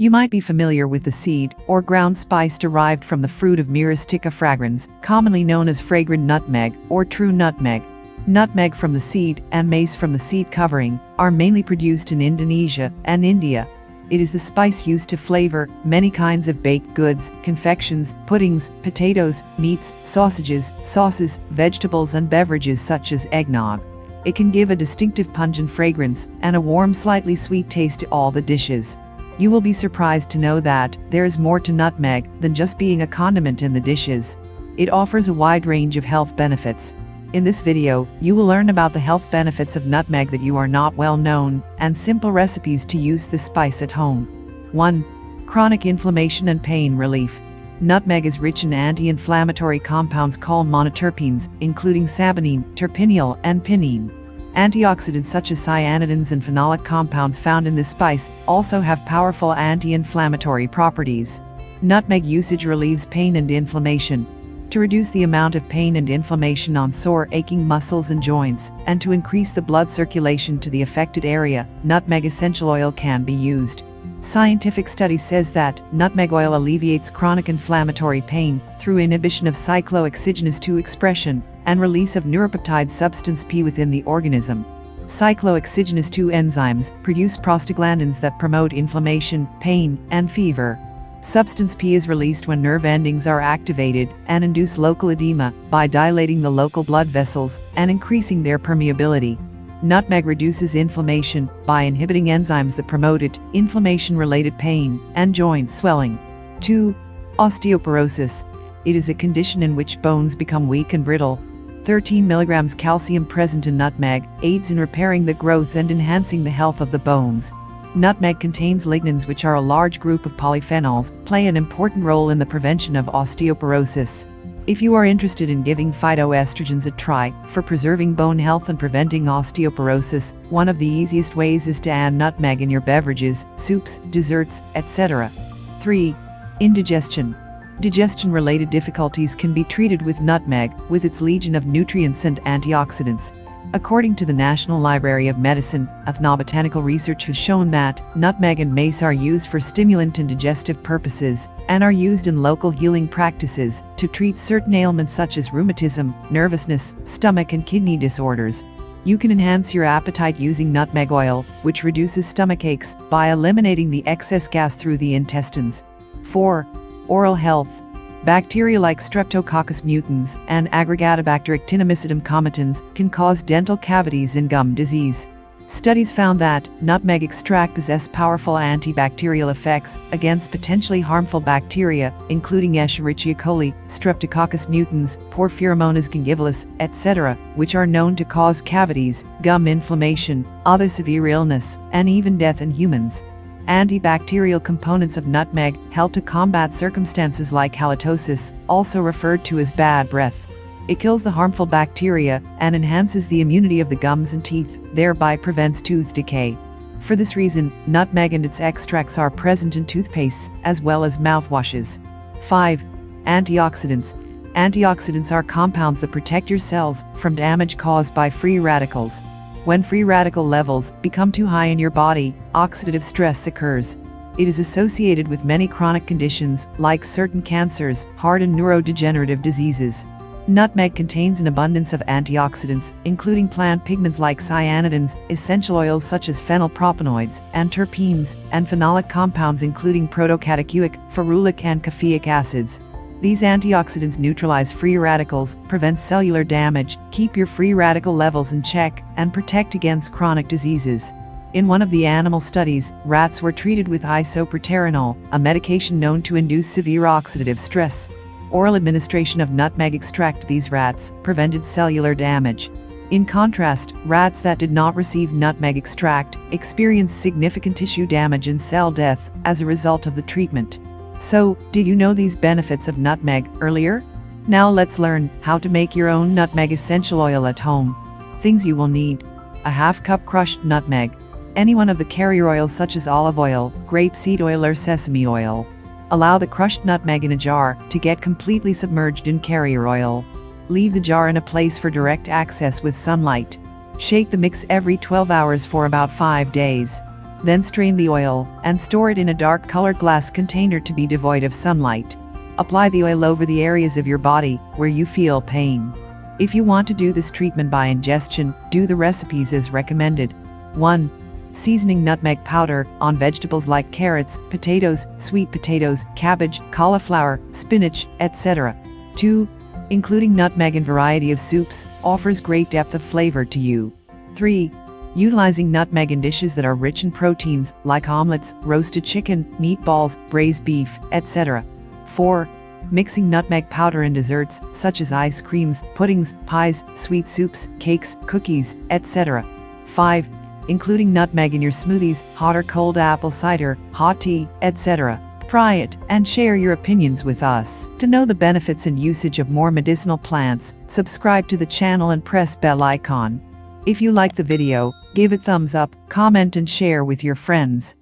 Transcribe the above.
You might be familiar with the seed or ground spice derived from the fruit of Myristica Fragrans, commonly known as fragrant nutmeg or true nutmeg. Nutmeg from the seed and mace from the seed covering are mainly produced in Indonesia and India. It is the spice used to flavor many kinds of baked goods, confections, puddings, potatoes, meats, sausages, sauces, vegetables, and beverages such as eggnog. It can give a distinctive pungent fragrance and a warm, slightly sweet taste to all the dishes. You will be surprised to know that there is more to nutmeg than just being a condiment in the dishes. It offers a wide range of health benefits. In this video, you will learn about the health benefits of nutmeg that you are not well known, and simple recipes to use this spice at home. 1. Chronic inflammation and pain relief. Nutmeg is rich in anti-inflammatory compounds called monoterpenes, including sabinene, terpineol, and pinene. Antioxidants such as cyanidins and phenolic compounds found in this spice also have powerful anti-inflammatory properties. Nutmeg usage relieves pain and inflammation. To reduce the amount of pain and inflammation on sore, aching muscles and joints, and to increase the blood circulation to the affected area, Nutmeg Essential Oil can be used. Scientific study says that nutmeg oil alleviates chronic inflammatory pain through inhibition of cyclooxygenase 2 expression and release of neuropeptide substance P within the organism. Cyclooxygenase 2 enzymes produce prostaglandins that promote inflammation, pain, and fever. Substance P is released when nerve endings are activated and induce local edema by dilating the local blood vessels and increasing their permeability. Nutmeg reduces inflammation by inhibiting enzymes that promote it, inflammation-related pain, and joint swelling. 2. Osteoporosis. It is a condition in which bones become weak and brittle. 13 mg calcium present in nutmeg aids in repairing the growth and enhancing the health of the bones. Nutmeg contains lignans, which are a large group of polyphenols, play an important role in the prevention of osteoporosis. If you are interested in giving phytoestrogens a try for preserving bone health and preventing osteoporosis, one of the easiest ways is to add nutmeg in your beverages, soups, desserts, etc. 3. Indigestion. Digestion-related difficulties can be treated with nutmeg, with its legion of nutrients and antioxidants. According to the National Library of Medicine, ethnobotanical research has shown that nutmeg and mace are used for stimulant and digestive purposes, and are used in local healing practices to treat certain ailments such as rheumatism, nervousness, stomach and kidney disorders. You can enhance your appetite using nutmeg oil, which reduces stomach aches by eliminating the excess gas through the intestines. 4. Oral health. Bacteria like Streptococcus mutans and Aggregatibacter actinomycetum comitans can cause dental cavities and gum disease. Studies found that nutmeg extract possess powerful antibacterial effects against potentially harmful bacteria, including Escherichia coli, Streptococcus mutans, Porphyromonas gingivalisc, etc., which are known to cause cavities, gum inflammation, other severe illness, and even death in humans. Antibacterial components of nutmeg help to combat circumstances like halitosis, also referred to as bad breath. It kills the harmful bacteria and enhances the immunity of the gums and teeth, thereby prevents tooth decay. For this reason, nutmeg and its extracts are present in toothpastes as well as mouthwashes. 5. Antioxidants. Antioxidants are compounds that protect your cells from damage caused by free radicals. When free radical levels become too high in your body, oxidative stress occurs. It is associated with many chronic conditions like certain cancers, heart and neurodegenerative diseases. Nutmeg contains an abundance of antioxidants, including plant pigments like cyanidins, essential oils such as phenylpropanoids and terpenes, and phenolic compounds including protocatechuic, ferulic and caffeic acids. These antioxidants neutralize free radicals, prevent cellular damage, keep your free radical levels in check, and protect against chronic diseases. In one of the animal studies, rats were treated with isoproterenol, a medication known to induce severe oxidative stress. Oral administration of nutmeg extract to these rats prevented cellular damage. In contrast, rats that did not receive nutmeg extract experienced significant tissue damage and cell death as a result of the treatment. So, did you know these benefits of nutmeg earlier? Now let's learn how to make your own nutmeg essential oil at home. Things you will need: a half cup crushed nutmeg, any one of the carrier oils such as olive oil, grapeseed oil or sesame oil. Allow the crushed nutmeg in a jar to get completely submerged in carrier oil. Leave the jar in a place for direct access with sunlight. Shake the mix every 12 hours for about 5 days. Then strain the oil and store it in a dark-colored glass container to be devoid of sunlight. Apply the oil over the areas of your body where you feel pain. If you want to do this treatment by ingestion, do the recipes as recommended. 1. Seasoning nutmeg powder on vegetables like carrots, potatoes, sweet potatoes, cabbage, cauliflower, spinach, etc. 2. Including nutmeg in variety of soups offers great depth of flavor to you. 3. Utilizing nutmeg in dishes that are rich in proteins like omelets, roasted chicken, meatballs, braised beef, etc. 4. Mixing nutmeg powder in desserts such as ice creams, puddings, pies, sweet soups, cakes, cookies, etc. 5. Including nutmeg in your smoothies, hot or cold apple cider, hot tea, etc. Try it and share your opinions with us. To know the benefits and usage of more medicinal plants, subscribe to the channel and press bell icon. If you like the video, give it thumbs up, comment and share with your friends.